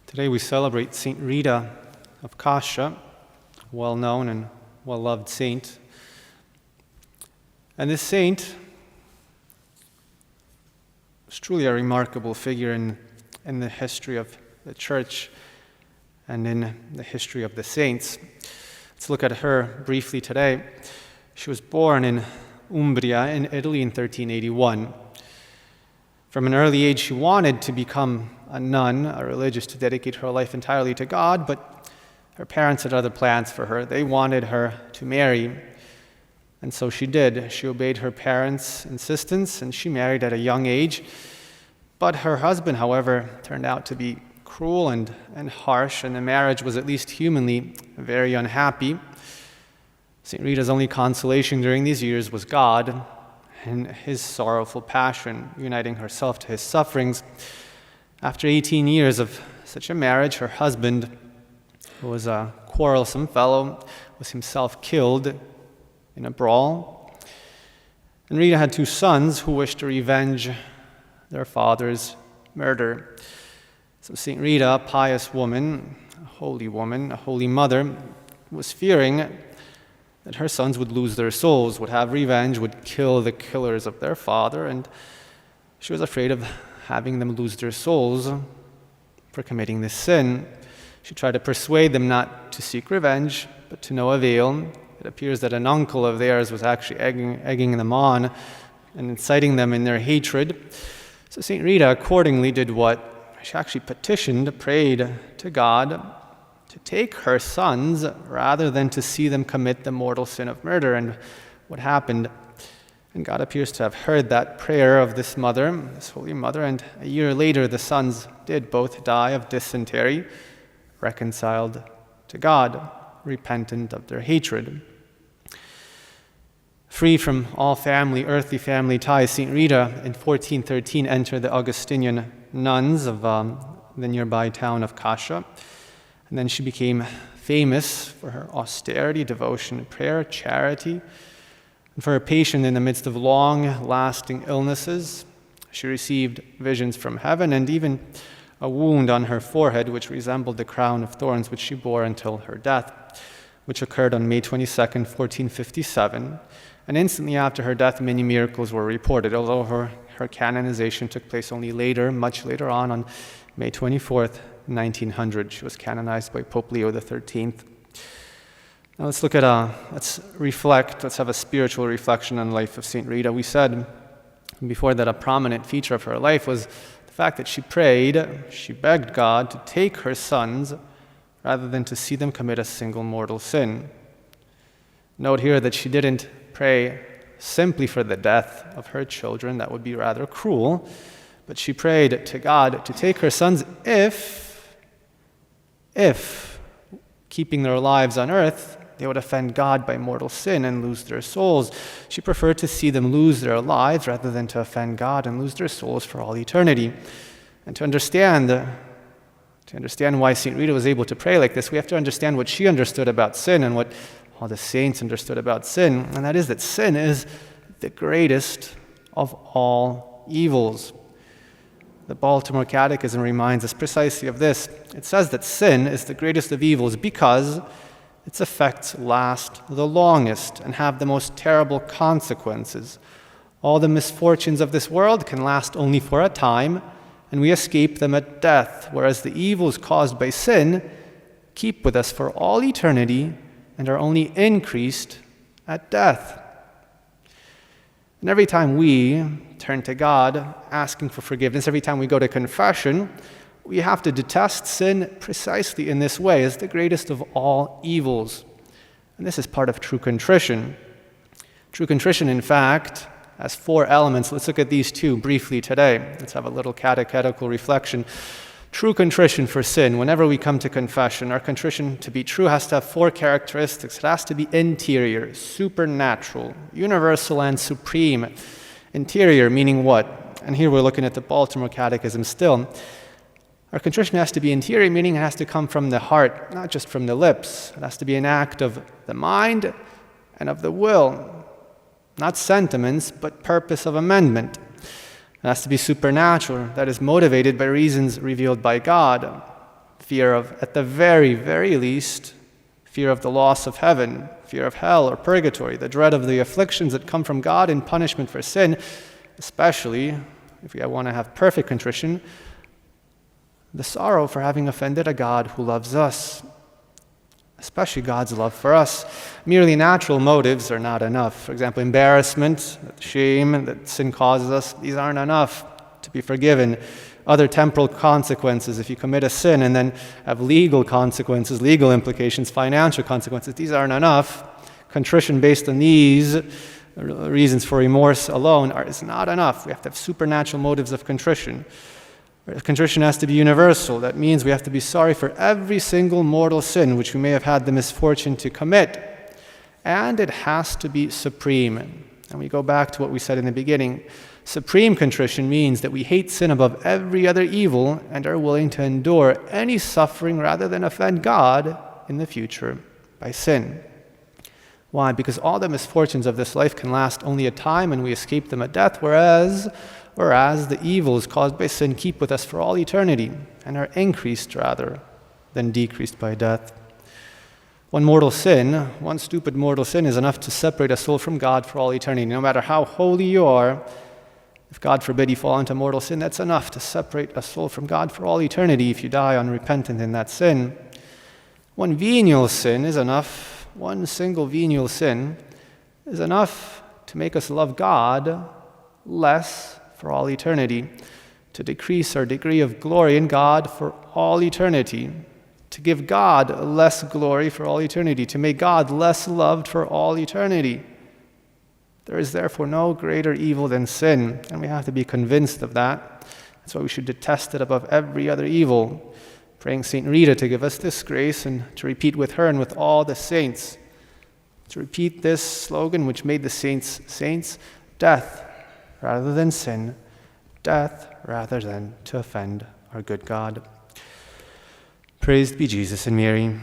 Today we celebrate Saint Rita of Cascia, a well-known and well-loved saint. And this saint was truly a remarkable figure in the history of the Church and in the history of the saints. Let's look at her briefly today. She was born in Umbria in Italy in 1381. From an early age, she wanted to become a nun, a religious, to dedicate her life entirely to God, but her parents had other plans for her. They wanted her to marry, and so she did. She obeyed her parents' insistence, and she married at a young age. But her husband, however, turned out to be cruel and harsh, and the marriage was, at least humanly, very unhappy. St. Rita's only consolation during these years was God and his sorrowful passion, uniting herself to his sufferings. After 18 years of such a marriage, her husband, who was a quarrelsome fellow, was himself killed in a brawl. And Rita had two sons who wished to revenge their father's murder. So St. Rita, a pious woman, a holy mother, was fearing that her sons would lose their souls, would have revenge, would kill the killers of their father, and she was afraid of having them lose their souls for committing this sin. She tried to persuade them not to seek revenge, but to no avail. It appears that an uncle of theirs was actually egging them on and inciting them in their hatred. So St. Rita accordingly did what? She actually petitioned, prayed to God to take her sons rather than to see them commit the mortal sin of murder. And what happened? And God appears to have heard that prayer of this mother, this holy mother, and a year later the sons did both die of dysentery, reconciled to God, repentant of their hatred. Free from all earthly family ties, St. Rita in 1413 entered the Augustinian nuns of the nearby town of Cascia. And then she became famous for her austerity, devotion, prayer, charity, and for her patience in the midst of long-lasting illnesses. She received visions from heaven and even a wound on her forehead, which resembled the crown of thorns which she bore until her death, which occurred on May 22nd, 1457. And instantly after her death, many miracles were reported, although her canonization took place only later, much later on May 24th, 1900. She was canonized by Pope Leo XIII. Now let's reflect, let's have a spiritual reflection on the life of St. Rita. We said before that a prominent feature of her life was the fact that she begged God to take her sons rather than to see them commit a single mortal sin. Note here that she didn't pray simply for the death of her children. That would be rather cruel. But she prayed to God to take her sons if keeping their lives on earth, they would offend God by mortal sin and lose their souls. She preferred to see them lose their lives rather than to offend God and lose their souls for all eternity. And to understand why St. Rita was able to pray like this, we have to understand what she understood about sin and what all the saints understood about sin, and that is that sin is the greatest of all evils. The Baltimore Catechism reminds us precisely of this. It says that sin is the greatest of evils because its effects last the longest and have the most terrible consequences. All the misfortunes of this world can last only for a time, and we escape them at death, whereas the evils caused by sin keep with us for all eternity and are only increased at death. And every time we turn to God asking for forgiveness, every time we go to confession, we have to detest sin precisely in this way as the greatest of all evils. And this is part of true contrition. True contrition, in fact, has 4 elements. Let's look at these 2 briefly today. Let's have a little catechetical reflection. True contrition for sin. Whenever we come to confession, our contrition to be true has to have 4 characteristics. It has to be interior, supernatural, universal, and supreme. Interior meaning what? And here we're looking at the Baltimore Catechism still. Our contrition has to be interior, meaning it has to come from the heart, not just from the lips. It has to be an act of the mind and of the will, not sentiments, but purpose of amendment. It has to be supernatural, that is motivated by reasons revealed by God. fear of, at the very, very least, fear of the loss of heaven, fear of hell or purgatory, the dread of the afflictions that come from God in punishment for sin, especially if we want to have perfect contrition, the sorrow for having offended a God who loves us, especially God's love for us. Merely natural motives are not enough. For example, embarrassment, shame that sin causes us, these aren't enough to be forgiven. Other temporal consequences, if you commit a sin and then have legal consequences, legal implications, financial consequences, these aren't enough. Contrition based on these reasons for remorse alone is not enough. We have to have supernatural motives of contrition. Contrition has to be universal. That means we have to be sorry for every single mortal sin which we may have had the misfortune to commit. And it has to be supreme. And we go back to what we said in the beginning. Supreme contrition means that we hate sin above every other evil and are willing to endure any suffering rather than offend God in the future by sin. Why? Because all the misfortunes of this life can last only a time and we escape them at death, whereas the evils caused by sin keep with us for all eternity and are increased rather than decreased by death. One stupid mortal sin is enough to separate a soul from God for all eternity. No matter how holy you are, if God forbid you fall into mortal sin, that's enough to separate a soul from God for all eternity if you die unrepentant in that sin. One venial sin is enough, one single venial sin is enough to make us love God less for all eternity, to decrease our degree of glory in God for all eternity, to give God less glory for all eternity, to make God less loved for all eternity. There is therefore no greater evil than sin, and we have to be convinced of that. That's why we should detest it above every other evil. Praying St. Rita to give us this grace and to repeat with her and with all the saints. To repeat this slogan which made the saints saints, death rather than sin, death rather than to offend our good God. Praised be Jesus and Mary.